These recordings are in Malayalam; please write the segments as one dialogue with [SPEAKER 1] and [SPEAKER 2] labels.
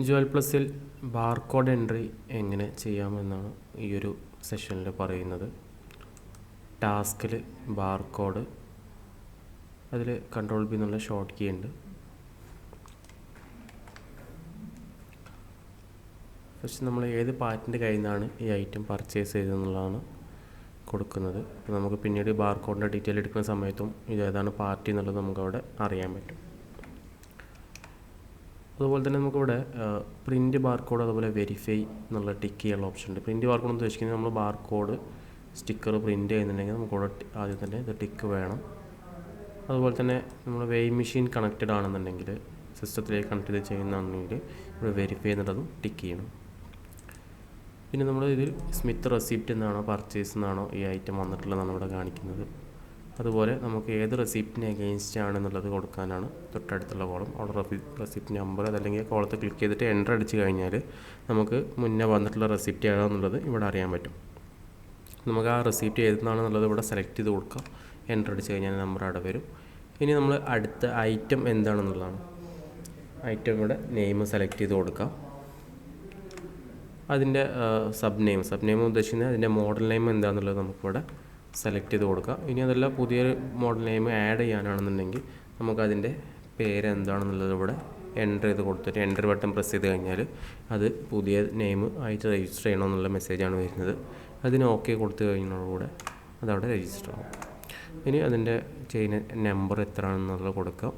[SPEAKER 1] ജുവൽ പ്ലസിൽ ബാർകോഡ് എൻട്രി എങ്ങനെ ചെയ്യാമെന്നാണ് ഈ ഒരു സെഷനിൽ പറയുന്നത്. ടാസ്കിൽ ബാർകോഡ്, അതിൽ കൺട്രോൾ ബി എന്നുള്ള ഷോർട്ട് കീ ഉണ്ട്. ഫസ്റ്റ് നമ്മൾ ഏത് പാർട്ടിൻ്റെ കയ്യിൽ നിന്നാണ് ഈ ഐറ്റം പർച്ചേസ് ചെയ്തതെന്നുള്ളതാണ് കൊടുക്കുന്നത്. നമുക്ക് പിന്നീട് ബാർകോഡിൻ്റെ ഡീറ്റെയിൽ എടുക്കുന്ന സമയത്തും ഇത് ഏതാണ് പാർട്ടി എന്നുള്ളത് നമുക്കവിടെ അറിയാൻ പറ്റും. അതുപോലെ തന്നെ നമുക്കിവിടെ പ്രിൻറ്റ് ബാർകോഡ്, അതുപോലെ വെരിഫൈ എന്നുള്ള ടിക്ക് ചെയ്യാനുള്ള ഓപ്ഷൻ ഉണ്ട്. പ്രിൻറ്റ് ബാർകോഡ് എന്ന് ഉദ്ദേശിക്കുന്നത് നമ്മൾ ബാർകോഡ് സ്റ്റിക്കർ പ്രിൻറ്റ് ചെയ്യുന്നുണ്ടെങ്കിൽ നമുക്കിവിടെ ആദ്യം തന്നെ ഇത് ടിക്ക് വേണം. അതുപോലെ തന്നെ നമ്മൾ വെയ് മെഷീൻ കണക്റ്റഡ് ആണെന്നുണ്ടെങ്കിൽ, സിസ്റ്റത്തിലേക്ക് കണക്ട് ചെയ്ത് ചെയ്യുന്നതാണെങ്കിൽ ഇവിടെ വെരിഫൈ എന്നുള്ളതും ടിക്ക് ചെയ്യണം. പിന്നെ നമ്മൾ ഇതിൽ സ്മിത്ത് റെസിപ്റ്റ് എന്നാണോ പർച്ചേസ് എന്നാണോ ഈ ഐറ്റം വന്നിട്ടുള്ളതാണ് ഇവിടെ കാണിക്കുന്നത്. അതുപോലെ നമുക്ക് ഏത് റെസിപ്റ്റിന് എഗെയിൻസ്റ്റ് ആണെന്നുള്ളത് കൊടുക്കാനാണ് തൊട്ടടുത്തുള്ള കോളം. അവിടെ റെസിപ്റ്റ് നമ്പർ അതല്ലെങ്കിൽ കോളത്ത് ക്ലിക്ക് ചെയ്തിട്ട് എൻ്റർ അടിച്ച് കഴിഞ്ഞാൽ നമുക്ക് മുന്നേ വന്നിട്ടുള്ള റെസിപ്റ്റ് ഏതാ എന്നുള്ളത് ഇവിടെ അറിയാൻ പറ്റും. നമുക്ക് ആ റെസിപ്റ്റ് ഏതാണെന്നുള്ളത് ഇവിടെ സെലക്ട് ചെയ്ത് കൊടുക്കാം. എൻ്റർ അടിച്ച് കഴിഞ്ഞാൽ നമ്പർ അവിടെ വരും. ഇനി നമ്മൾ അടുത്ത ഐറ്റം എന്താണെന്നുള്ളതാണ്. ഐറ്റം ഇവിടെ നെയിം സെലക്ട് ചെയ്ത് കൊടുക്കാം. അതിൻ്റെ സബ് നെയിം ഉദ്ദേശിക്കുന്നത് അതിൻ്റെ മോഡൽ നെയിം എന്താണെന്നുള്ളത് നമുക്കിവിടെ സെലക്ട് ചെയ്ത് കൊടുക്കാം. ഇനി അതല്ല പുതിയൊരു മോഡൽ നെയിം ആഡ് ചെയ്യാനാണെന്നുണ്ടെങ്കിൽ നമുക്കതിൻ്റെ പേര് എന്താണെന്നുള്ളത് ഇവിടെ എൻ്റർ ചെയ്ത് കൊടുത്തിട്ട് എൻ്റർ ബട്ടൺ പ്രസ് ചെയ്ത് കഴിഞ്ഞാൽ അത് പുതിയ നെയിം ആയിട്ട് രജിസ്റ്റർ ചെയ്യണമെന്നുള്ള മെസ്സേജാണ് വരുന്നത്. അതിന് ഓക്കെ കൊടുത്തു കഴിഞ്ഞതോടുകൂടെ അതവിടെ രജിസ്റ്റർ ആവും. ഇനി അതിൻ്റെ ചെയിൻ നമ്പർ എത്രയാണെന്നുള്ളത് കൊടുക്കാം.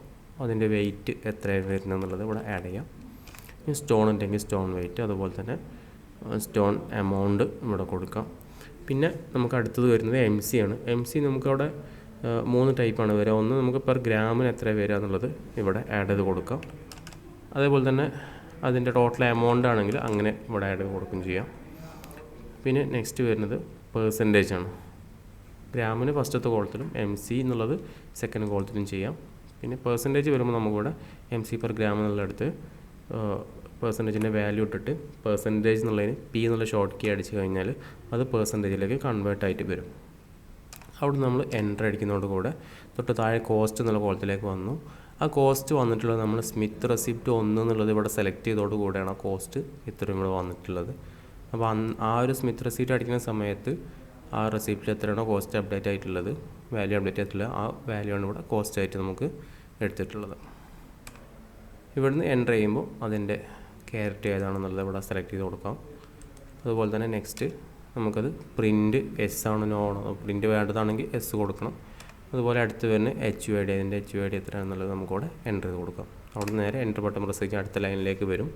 [SPEAKER 1] അതിൻ്റെ വെയിറ്റ് എത്രയാണ് വരുന്നതെന്നുള്ളത് ഇവിടെ ആഡ് ചെയ്യാം. ഇനി സ്റ്റോൺ ഉണ്ടെങ്കിൽ സ്റ്റോൺ വെയിറ്റ്, അതുപോലെ തന്നെ സ്റ്റോൺ എമൗണ്ട് ഇവിടെ കൊടുക്കാം. പിന്നെ നമുക്ക് അടുത്തത് വരുന്നത് MC ആണ്. MC നമുക്കവിടെ 3 ടൈപ്പാണ് വരിക. ഒന്ന് നമുക്ക് പെർ ഗ്രാമിന് എത്ര വരിക എന്നുള്ളത് ഇവിടെ ആഡ് ചെയ്ത് കൊടുക്കാം. അതേപോലെ തന്നെ അതിൻ്റെ ടോട്ടൽ എമൗണ്ട് ആണെങ്കിൽ അങ്ങനെ ഇവിടെ ആഡ് ചെയ്ത് കൊടുക്കുകയും ചെയ്യാം. പിന്നെ നെക്സ്റ്റ് വരുന്നത് പെർസെൻറ്റേജ് ആണ്. ഗ്രാമിന് ഫസ്റ്റത്തെ കോളത്തിലും MC എന്നുള്ളത് സെക്കൻഡ് കോളത്തിലും ചെയ്യാം. പിന്നെ പെർസെൻറ്റേജ് വരുമ്പോൾ നമുക്കിവിടെ MC പെർ ഗ്രാം എന്നുള്ളടുത്ത് പെർസെൻറ്റേജിൻ്റെ വാല്യൂ ഇട്ടിട്ട് പെർസെൻറ്റേജ് എന്നുള്ളതിന് P എന്നുള്ള ഷോർട്ട് കീ അടിച്ച് കഴിഞ്ഞാൽ അത് പെർസെൻറ്റേജിലേക്ക് കൺവേർട്ട് ആയിട്ട് വരും. അവിടെ നമ്മൾ എൻ്റർ അടിക്കുന്നതോട് കൂടെ തൊട്ട് താഴെ കോസ്റ്റ് എന്നുള്ള കോളത്തിലേക്ക് വന്നു. ആ കോസ്റ്റ് വന്നിട്ടുള്ളത് നമ്മൾ സ്മിത്ത് റെസിപ്റ്റ് 1 എന്നുള്ളത് ഇവിടെ സെലക്ട് ചെയ്തതോട് കൂടെയാണ് ആ കോസ്റ്റ് ഇത്രയും ഇവിടെ വന്നിട്ടുള്ളത്. അപ്പോൾ ആ ഒരു സ്മിത്ത് റെസിപ്റ്റ് അടിക്കുന്ന സമയത്ത് ആ റെസിപ്റ്റിൽ എത്രയാണോ കോസ്റ്റ് അപ്ഡേറ്റ് ആയിട്ടുള്ളത്, വാല്യൂ അപ്ഡേറ്റ് ആയിട്ടുള്ള ആ വാല്യൂ ആണ് ഇവിടെ കോസ്റ്റ് ആയിട്ട് നമുക്ക് എടുത്തിട്ടുള്ളത്. ഇവിടുന്ന് എൻ്റർ ചെയ്യുമ്പോൾ അതിൻ്റെ ക്യാരറ്റ് ഏതാണെന്നുള്ളത് ഇവിടെ സെലക്ട് ചെയ്ത് കൊടുക്കാം. അതുപോലെ തന്നെ നെക്സ്റ്റ് നമുക്കത് പ്രിൻറ്റ് എസ് ആണോ നോ ആണോ, പ്രിൻറ്റ് വേണ്ടതാണെങ്കിൽ എസ് കൊടുക്കണം. അതുപോലെ അടുത്ത് വരുന്ന HUID, അതിൻ്റെ HUID എത്രയാണെന്നുള്ളത് നമുക്കിവിടെ എൻ്റർ ചെയ്ത് കൊടുക്കാം. അവിടെ നേരെ എൻ്റർ ബട്ടൺ പ്രസ് ചെയ്ത് അടുത്ത ലൈനിലേക്ക് വരും.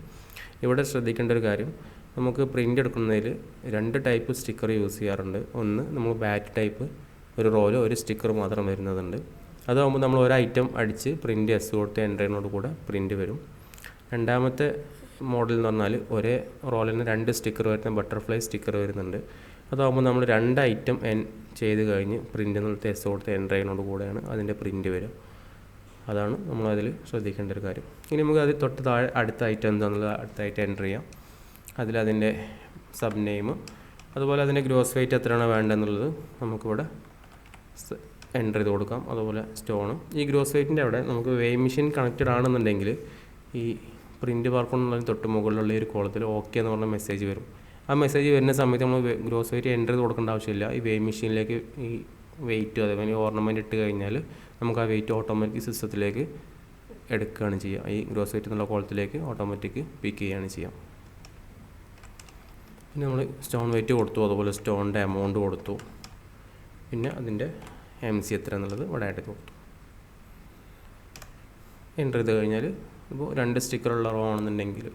[SPEAKER 1] ഇവിടെ ശ്രദ്ധിക്കേണ്ട ഒരു കാര്യം, നമുക്ക് പ്രിൻ്റ് എടുക്കുന്നതിൽ 2 ടൈപ്പ് സ്റ്റിക്കർ യൂസ് ചെയ്യാറുണ്ട്. ഒന്ന് നമ്മൾ ബാറ്റ് ടൈപ്പ്, ഒരു റോയിൽ ഒരു സ്റ്റിക്കർ മാത്രം വരുന്നതുണ്ട്. അതാകുമ്പോൾ നമ്മൾ ഒരു ഐറ്റം അടിച്ച് പ്രിൻറ്റ് എസ് കൊടുത്ത് എൻ്റർ ചെയ്യുന്നതോട് കൂടെ പ്രിൻറ്റ് വരും. രണ്ടാമത്തെ മോഡൽ എന്ന് പറഞ്ഞാൽ ഒരേ റോളിന് 2 സ്റ്റിക്കർ വരുന്ന ബട്ടർഫ്ലൈ സ്റ്റിക്കർ വരുന്നുണ്ട്. അതാകുമ്പോൾ നമ്മൾ 2 ഐറ്റം ചെയ്ത് കഴിഞ്ഞ് പ്രിൻ്റ് എന്നുള്ള എസ് കൊടുത്ത് എൻ്റർ ചെയ്യുന്നതോട് കൂടെയാണ് അതിൻ്റെ പ്രിൻറ്റ് വരും. അതാണ് നമ്മളതിൽ ശ്രദ്ധിക്കേണ്ട ഒരു കാര്യം. ഇനി നമുക്ക് അതിൽ തൊട്ട് താഴെ അടുത്ത ഐറ്റം എന്താണെന്നുള്ളത് അടുത്ത ഐറ്റം എൻ്റർ ചെയ്യാം. അതിലതിൻ്റെ സബ് നെയിം, അതുപോലെ അതിൻ്റെ ഗ്രോസ് വെയിറ്റ് എത്രയാണോ വേണ്ടതെന്നുള്ളത് നമുക്കിവിടെ എൻ്റർ ചെയ്ത് കൊടുക്കാം. അതുപോലെ സ്റ്റോണും ഈ ഗ്രോസ് വെയിറ്റിൻ്റെ അവിടെ നമുക്ക് വെയ് മെഷീൻ കണക്റ്റഡ് ആണെന്നുണ്ടെങ്കിൽ ഈ പ്രിൻറ്റ് ബാർകോഡിനുള്ളതിന് തൊട്ട് മുകളിലുള്ള ഒരു കോളത്തിൽ ഓക്കെ എന്ന് പറഞ്ഞ മെസ്സേജ് വരും. ആ മെസ്സേജ് വരുന്ന സമയത്ത് നമ്മൾ ഗ്രോസ് വെയിറ്റ് എൻ്റർ ചെയ്ത് കൊടുക്കേണ്ട ആവശ്യമില്ല. ഈ വെയ് മെഷീനിലേക്ക് ഈ വെയിറ്റ് അതേപോലെ ഓർണമെൻറ്റ് ഇട്ട് കഴിഞ്ഞാൽ നമുക്ക് ആ വെയിറ്റ് ഓട്ടോമാറ്റിക് സിസ്റ്റത്തിലേക്ക് എടുക്കുകയാണ് ചെയ്യുക. ഈ ഗ്രോസ് വെയിറ്റ് എന്നുള്ള കോളത്തിലേക്ക് ഓട്ടോമാറ്റിക് പിക്ക് ചെയ്യുകയാണ് ചെയ്യുക. പിന്നെ നമ്മൾ സ്റ്റോൺ വെയിറ്റ് കൊടുത്തു, അതുപോലെ സ്റ്റോണിൻ്റെ എമൗണ്ട് കൊടുത്തു, പിന്നെ അതിൻ്റെ MC എത്ര എന്നുള്ളത് ഇവിടെ ആയിട്ട് കൊടുത്തു. എൻ്റർ ചെയ്ത് കഴിഞ്ഞാൽ ഇപ്പോൾ 2 സ്റ്റിക്കറുള്ള റോ ആണെന്നുണ്ടെങ്കിൽ,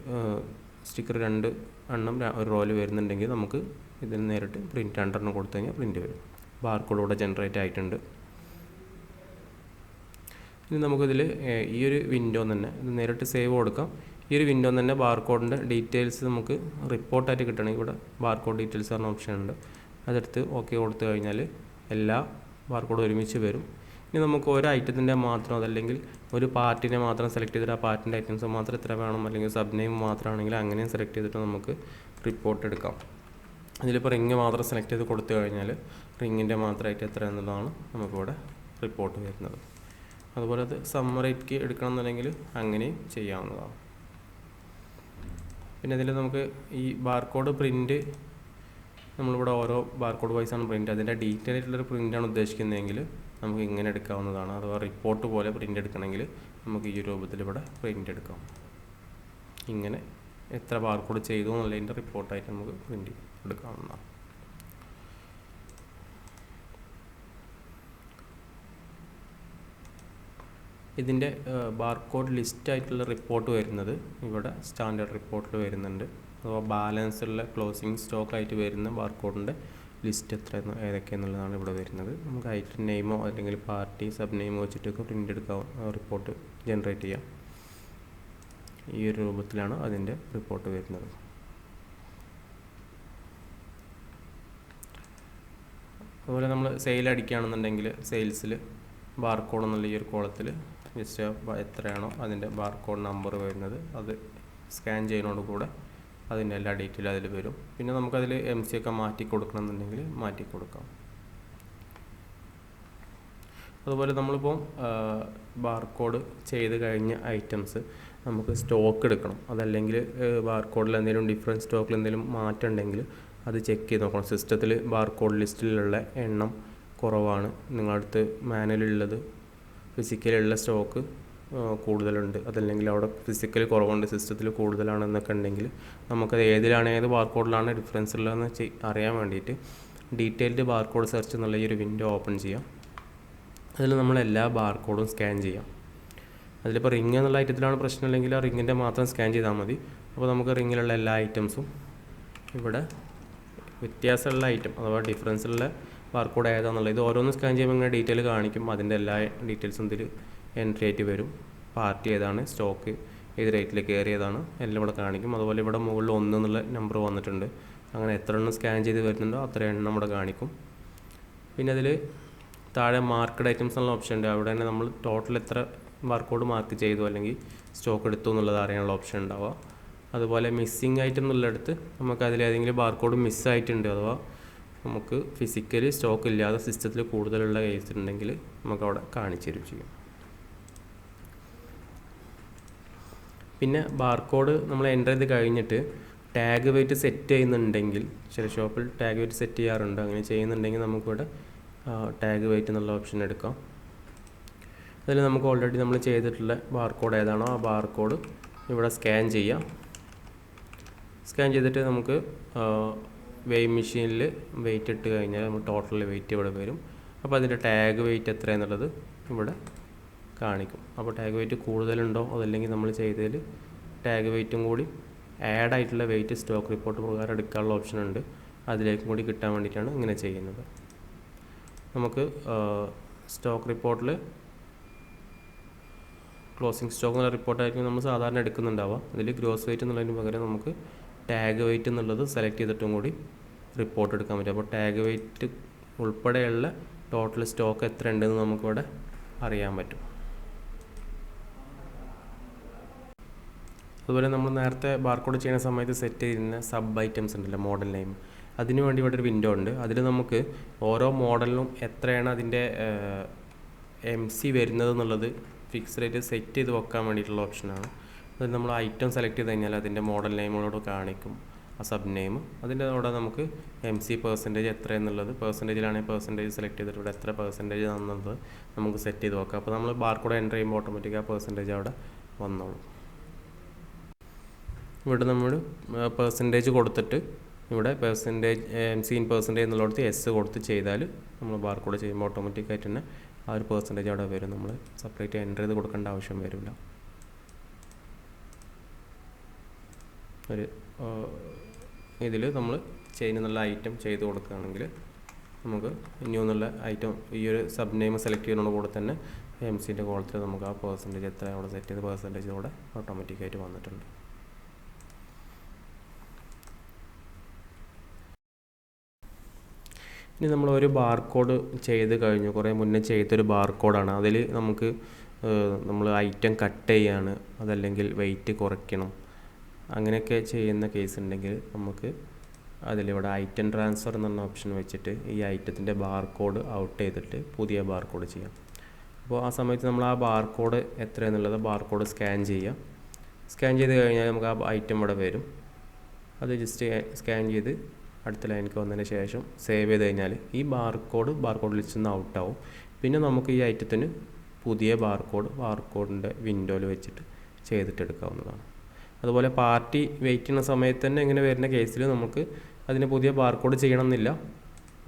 [SPEAKER 1] സ്റ്റിക്കർ 2 എണ്ണം ഒരു റോയിൽ വരുന്നുണ്ടെങ്കിൽ നമുക്ക് ഇതിന് നേരിട്ട് പ്രിൻറ്റ് 2 എണ്ണം കൊടുത്തു കഴിഞ്ഞാൽ പ്രിൻറ്റ് വരും. ബാർകോഡ് ഇവിടെ ജനറേറ്റ് ആയിട്ടുണ്ട്. ഇനി നമുക്കിതിൽ ഈ ഒരു വിൻഡോ തന്നെ ഇത് നേരിട്ട് സേവ് കൊടുക്കാം. ഈ ഒരു വിൻഡോ തന്നെ ബാർകോഡിൻ്റെ ഡീറ്റെയിൽസ് നമുക്ക് റിപ്പോർട്ടായിട്ട് കിട്ടണമെങ്കിൽ ഇവിടെ ബാർകോഡ് ഡീറ്റെയിൽസ് പറഞ്ഞ ഓപ്ഷൻ ഉണ്ട്. അതെടുത്ത് ഓക്കെ കൊടുത്തു കഴിഞ്ഞാൽ എല്ലാ ബാർകോഡ് ഒരുമിച്ച് വരും. ഇനി നമുക്ക് ഒരു ഐറ്റത്തിൻ്റെ മാത്രം, അതല്ലെങ്കിൽ ഒരു പാർട്ടിനെ മാത്രം സെലക്ട് ചെയ്തിട്ട് ആ പാർട്ടിൻ്റെ ഐറ്റംസ് മാത്രം എത്ര വേണം, അല്ലെങ്കിൽ സബ് നെയിം മാത്രമാണെങ്കിൽ അങ്ങനെയും സെലക്ട് ചെയ്തിട്ട് നമുക്ക് റിപ്പോർട്ട് എടുക്കാം. ഇതിലിപ്പോൾ റിങ് മാത്രം സെലക്ട് ചെയ്ത് കൊടുത്തു കഴിഞ്ഞാൽ റിങ്ങിൻ്റെ മാത്രമായിട്ട് എത്ര എന്നുള്ളതാണ് നമുക്കിവിടെ റിപ്പോർട്ട് വരുന്നത്. അതുപോലെ അത് സമ്മറേറ്റ് എടുക്കണം എന്നുണ്ടെങ്കിൽ അങ്ങനെയും ചെയ്യാവുന്നതാണ്. പിന്നെ ഇതിൽ നമുക്ക് ഈ ബാർകോഡ് പ്രിൻറ്റ് നമ്മളിവിടെ ഓരോ ബാർകോഡ് വൈസാണ് പ്രിൻറ്റ്, അതിൻ്റെ ഡീറ്റെയിൽ ആയിട്ടുള്ളൊരു പ്രിൻ്റാണ് ഉദ്ദേശിക്കുന്നതെങ്കിൽ നമുക്ക് ഇങ്ങനെ എടുക്കാവുന്നതാണ്. അഥവാ റിപ്പോർട്ട് പോലെ പ്രിൻ്റ് എടുക്കണമെങ്കിൽ നമുക്ക് ഈ രൂപത്തിൽ ഇവിടെ പ്രിൻ്റ് എടുക്കാം. ഇങ്ങനെ എത്ര ബാർകോഡ് ചെയ്തു എന്നുള്ളതിൻ്റെ റിപ്പോർട്ടായിട്ട് നമുക്ക് പ്രിൻ്റ് എടുക്കാവുന്നതാണ്. ഇതിൻ്റെ ബാർകോഡ് ലിസ്റ്റ് ആയിട്ടുള്ള റിപ്പോർട്ട് വരുന്നത് ഇവിടെ സ്റ്റാൻഡേർഡ് റിപ്പോർട്ടിൽ വരുന്നുണ്ട്. അഥവാ ബാലൻസ് ഉള്ള ക്ലോസിംഗ് സ്റ്റോക്ക് ആയിട്ട് വരുന്ന ബാർകോഡിൻ്റെ ലിസ്റ്റ് ഏതൊക്കെയെന്നുള്ളതാണ് ഇവിടെ വരുന്നത്. നമുക്ക് ഐറ്റം നെയിമോ അല്ലെങ്കിൽ പാർട്ടി സബ് നെയിമോ വെച്ചിട്ടൊക്കെ പ്രിൻ്റ് എടുക്കാം, റിപ്പോർട്ട് ജനറേറ്റ് ചെയ്യാം. ഈ ഒരു രൂപത്തിലാണ് അതിൻ്റെ റിപ്പോർട്ട് വരുന്നത്. അതുപോലെ നമ്മൾ സെയിൽ അടിക്കുകയാണെന്നുണ്ടെങ്കിൽ സെയിൽസിൽ ബാർകോഡ് എന്നുള്ള ഈ ഒരു കോളത്തിൽ ജസ്റ്റ് എത്രയാണോ അതിൻ്റെ ബാർകോഡ് നമ്പർ വരുന്നത് അത് സ്കാൻ ചെയ്യുന്നതോട് കൂടെ അതിൻ്റെ എല്ലാ ഡീറ്റെയിലും അതിൽ വരും. പിന്നെ നമുക്കതിൽ MC ഒക്കെ മാറ്റി കൊടുക്കണമെന്നുണ്ടെങ്കിൽ മാറ്റി കൊടുക്കാം. അതുപോലെ നമ്മളിപ്പോൾ ബാർകോഡ് ചെയ്ത് കഴിഞ്ഞ ഐറ്റംസ് നമുക്ക് സ്റ്റോക്ക് എടുക്കണം. അതല്ലെങ്കിൽ ബാർകോഡിൽ എന്തെങ്കിലും ഡിഫറൻറ്റ് സ്റ്റോക്കിൽ എന്തെങ്കിലും മാറ്റം ഉണ്ടെങ്കിൽ അത് ചെക്ക് ചെയ്ത് നോക്കണം. സിസ്റ്റത്തിൽ ബാർകോഡ് ലിസ്റ്റിലുള്ള എണ്ണം കുറവാണ്, നിങ്ങളടുത്ത് മാനുവലുള്ളത് ഫിസിക്കലുള്ള സ്റ്റോക്ക് കൂടുതലുണ്ട്, അതല്ലെങ്കിൽ അവിടെ ഫിസിക്കൽ കുറവുണ്ട് സിസ്റ്റത്തിൽ കൂടുതലാണെന്നൊക്കെ ഉണ്ടെങ്കിൽ നമുക്കത് ഏതിലാണ് ഏത് ബാർകോഡിലാണ് ഡിഫറൻസ് ഉള്ളതെന്ന് അറിയാൻ വേണ്ടിയിട്ട് ഡീറ്റെയിൽഡ് ബാർകോഡ് സെർച്ച് എന്നുള്ള ഈ ഒരു വിൻഡോ ഓപ്പൺ ചെയ്യാം. അതിൽ നമ്മൾ എല്ലാ ബാർകോഡും സ്കാൻ ചെയ്യാം. അതിലിപ്പോൾ റിങ് എന്നുള്ള ഐറ്റത്തിലാണ് പ്രശ്നമില്ലെങ്കിൽ ആ റിങ്ങിൻ്റെ മാത്രം സ്കാൻ ചെയ്താൽ മതി. അപ്പോൾ നമുക്ക് റിങ്ങിലുള്ള എല്ലാ ഐറ്റംസും ഇവിടെ വ്യത്യാസമുള്ള ഐറ്റം അഥവാ ഡിഫറൻസുള്ള ബാർകോഡ് ഏതാണെന്നുള്ളത് ഇത് ഓരോന്നും സ്കാൻ ചെയ്യുമ്പോൾ ഇങ്ങനെ ഡീറ്റെയിൽ കാണിക്കും. അതിൻ്റെ എല്ലാ ഡീറ്റെയിൽസും ഇതിൽ എൻട്രി ആയിട്ട് വരും. പാർട്ടി ഏതാണ്, സ്റ്റോക്ക് ഏത് റേറ്റിൽ കയറിയതാണ് എല്ലാം ഇവിടെ കാണിക്കും. അതുപോലെ ഇവിടെ മുകളിൽ 1 എന്നുള്ള നമ്പർ വന്നിട്ടുണ്ട്. അങ്ങനെ എത്ര എണ്ണം സ്കാൻ ചെയ്ത് വരുന്നുണ്ടോ അത്ര എണ്ണം ഇവിടെ കാണിക്കും. പിന്നെ അതിൽ താഴെ മാർക്കഡ് ഐറ്റംസ് എന്നുള്ള ഓപ്ഷൻ ഉണ്ട്. അവിടെ തന്നെ നമ്മൾ ടോട്ടൽ എത്ര ബാർകോഡ് മാർക്ക് ചെയ്തു അല്ലെങ്കിൽ സ്റ്റോക്ക് എടുത്തു എന്നുള്ളത് അറിയാനുള്ള ഓപ്ഷൻ ഉണ്ടാവുക. അതുപോലെ മിസ്സിങ് ഐറ്റം എന്നുള്ളിടത്ത് നമുക്ക് അതിലേതെങ്കിലും ബാർകോഡ് മിസ്സായിട്ടുണ്ട് അഥവാ നമുക്ക് ഫിസിക്കലി സ്റ്റോക്ക് ഇല്ലാതെ സിസ്റ്റത്തിൽ കൂടുതലുള്ള കേസ് ഉണ്ടെങ്കിൽ നമുക്കവിടെ കാണിച്ചു തരും ചെയ്യും. പിന്നെ ബാർകോഡ് നമ്മൾ എൻ്റർ ചെയ്ത് കഴിഞ്ഞിട്ട് ടാഗ് വെയിറ്റ് സെറ്റ് ചെയ്യുന്നുണ്ടെങ്കിൽ ചില ഷോപ്പിൽ ടാഗ് വെയിറ്റ് സെറ്റ് ചെയ്യാറുണ്ട്. അങ്ങനെ ചെയ്യുന്നുണ്ടെങ്കിൽ നമുക്കിവിടെ ടാഗ് വെയിറ്റ് എന്നുള്ള ഓപ്ഷൻ എടുക്കാം. അതിൽ നമുക്ക് ഓൾറെഡി നമ്മൾ ചെയ്തിട്ടുള്ള ബാർകോഡ് ഏതാണോ ആ ബാർകോഡ് ഇവിടെ സ്കാൻ ചെയ്യാം. സ്കാൻ ചെയ്തിട്ട് നമുക്ക് വെയിങ് മെഷീനിൽ വെയിറ്റ് ഇട്ട് കഴിഞ്ഞാൽ നമുക്ക് ടോട്ടൽ വെയിറ്റ് ഇവിടെ വരും. അപ്പോൾ അതിൻ്റെ ടാഗ് വെയിറ്റ് എത്രയെന്നുള്ളത് ഇവിടെ കാണിക്കും. അപ്പോൾ ടാഗ് വെയിറ്റ് കൂടുതലുണ്ടോ അതല്ലെങ്കിൽ നമ്മൾ ചെയ്തതിൽ ടാഗ് വെയിറ്റും കൂടി ആഡ് ആയിട്ടുള്ള വെയിറ്റ് സ്റ്റോക്ക് റിപ്പോർട്ട് പ്രകാരം എടുക്കാനുള്ള ഓപ്ഷൻ ഉണ്ട്. അതിലേക്കും കൂടി കിട്ടാൻ വേണ്ടിയിട്ടാണ് ഇങ്ങനെ ചെയ്യുന്നത്. നമുക്ക് സ്റ്റോക്ക് റിപ്പോർട്ടിൽ ക്ലോസിംഗ് സ്റ്റോക്ക് എന്നുള്ള റിപ്പോർട്ടായിരിക്കും നമ്മൾ സാധാരണ എടുക്കുന്നുണ്ടാവുക. അതിൽ ഗ്രോസ് വെയിറ്റ് എന്നുള്ളതിന് പകരം നമുക്ക് ടാഗ് വെയിറ്റ് എന്നുള്ളത് സെലക്ട് ചെയ്തിട്ടും കൂടി റിപ്പോർട്ട് എടുക്കാൻ പറ്റും. അപ്പോൾ ടാഗ് വെയിറ്റ് ഉൾപ്പെടെയുള്ള ടോട്ടൽ സ്റ്റോക്ക് എത്ര ഉണ്ടെന്ന് നമുക്കിവിടെ അറിയാൻ പറ്റും. അതുപോലെ നമ്മൾ നേരത്തെ ബാർകോഡ് ചെയ്യുന്ന സമയത്ത് സെറ്റ് ചെയ്യുന്ന സബ് ഐറ്റംസ് ഉണ്ടല്ലോ, മോഡൽ നെയിം, അതിനു വേണ്ടി ഇവിടെ ഒരു വിൻഡോ ഉണ്ട്. അതിൽ നമുക്ക് ഓരോ മോഡലിനും എത്രയാണ് അതിൻ്റെ MC വരുന്നത് എന്നുള്ളത് ഫിക്സ് റേറ്റ് സെറ്റ് ചെയ്ത് വെക്കാൻ വേണ്ടിയിട്ടുള്ള ഓപ്ഷനാണ്. അതിൽ നമ്മൾ ഐറ്റം സെലക്ട് ചെയ്ത് കഴിഞ്ഞാൽ അതിൻ്റെ മോഡൽ നെയിമോട് കാണിക്കും ആ സബ് നെയിം. അതിൻ്റെ അവിടെ നമുക്ക് MC പെർസെൻറ്റേജ് എത്ര എന്നുള്ളത് പെർസെൻറ്റേജിലാണെങ്കിൽ പെർസെൻറ്റേജ് സെലക്ട് ചെയ്തിട്ട് ഇവിടെ എത്ര പെർസെൻറ്റേജ് എന്നുള്ളത് നമുക്ക് സെറ്റ് ചെയ്ത് വെക്കാം. അപ്പോൾ നമ്മൾ ബാർകോഡ് എൻ്റർ ചെയ്യുമ്പോൾ ഓട്ടോമാറ്റിക് ആ പെർസെൻറ്റേജ് അവിടെ വന്നോളും. ഇവിടെ നമ്മൾ പെർസെൻറ്റേജ് കൊടുത്തിട്ട് ഇവിടെ പെർസെൻറ്റേജ് MC ഇൻ പെർസെൻറ്റേജ് എന്നുള്ളിടത്ത് S കൊടുത്ത് ചെയ്താൽ നമ്മൾ ബാർകോഡ് ചെയ്യുമ്പോൾ ഓട്ടോമാറ്റിക്കായിട്ട് തന്നെ ആ ഒരു പെർസെൻറ്റേജ് അവിടെ വരും. നമ്മൾ സെപ്പറേറ്റ് എൻ്റർ ചെയ്ത് കൊടുക്കേണ്ട ആവശ്യം വരില്ല. ഒരു ഇതിൽ നമ്മൾ ചെയ്യുന്നുള്ള ഐറ്റം ചെയ്ത് കൊടുക്കുകയാണെങ്കിൽ നമുക്ക് ഇനിയും എന്നുള്ള ഐറ്റം ഈ ഒരു സബ് നെയിം സെലക്ട് ചെയ്യുന്നതോട് കൂടെ തന്നെ MC-ൻ്റെ കോളത്തിൽ നമുക്ക് ആ പെർസെൻറ്റേജ് എത്ര അവിടെ സെറ്റ് ചെയ്ത പെർസെൻറ്റേജ് അവിടെ ഓട്ടോമാറ്റിക്കായിട്ട് വന്നിട്ടുണ്ട്. ഇനി നമ്മൾ ഒരു ബാർകോഡ് ചെയ്ത് കഴിഞ്ഞു, കുറേ മുന്നേ ചെയ്തൊരു ബാർകോഡാണ്. അതിൽ നമുക്ക് നമ്മൾ ഐറ്റം കട്ട് ചെയ്യാണ് അതല്ലെങ്കിൽ വെയിറ്റ് കുറയ്ക്കണം അങ്ങനെയൊക്കെ ചെയ്യുന്ന കേസ് ഉണ്ടെങ്കിൽ നമുക്ക് അതിലിവിടെ ഐറ്റം ട്രാൻസ്ഫർ എന്ന ഓപ്ഷൻ വെച്ചിട്ട് ഈ ഐറ്റത്തിൻ്റെ ബാർകോഡ് ഔട്ട് ചെയ്തിട്ട് പുതിയ ബാർകോഡ് ചെയ്യാം. അപ്പോൾ ആ സമയത്ത് നമ്മൾ ആ ബാർകോഡ് എത്രയെന്നുള്ളത് ബാർകോഡ് സ്കാൻ ചെയ്യാം. സ്കാൻ ചെയ്ത് കഴിഞ്ഞാൽ നമുക്ക് ആ ഐറ്റം ഇവിടെ വരും. അത് ജസ്റ്റ് സ്കാൻ ചെയ്ത് അടുത്ത ലൈനിലേക്ക് വന്നതിന് ശേഷം സേവ് ചെയ്ത് കഴിഞ്ഞാൽ ഈ ബാർകോഡ് ലിസ്റ്റിൽ നിന്ന് ഔട്ടാവും. പിന്നെ നമുക്ക് ഈ ഐറ്റത്തിന് പുതിയ ബാർകോഡിൻ്റെ വിൻഡോയിൽ വെച്ചിട്ട് ചെയ്തിട്ടെടുക്കാവുന്നതാണ്. അതുപോലെ പാർട്ടി വെയിറ്റ് ചെയ്യുന്ന സമയത്ത് തന്നെ ഇങ്ങനെ വരുന്ന കേസിൽ നമുക്ക് അതിന് പുതിയ ബാർകോഡ് ചെയ്യണമെന്നില്ല.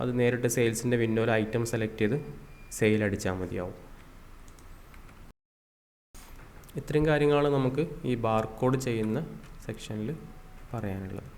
[SPEAKER 1] അത് നേരിട്ട് സെയിൽസിൻ്റെ വിൻഡോയിൽ ഐറ്റം സെലക്ട് ചെയ്ത് സെയിൽ അടിച്ചാൽ മതിയാവും. ഇത്രയും കാര്യങ്ങളാണ് നമുക്ക് ഈ ബാർകോഡ് ചെയ്യുന്ന സെക്ഷനിൽ പറയാനുള്ളത്.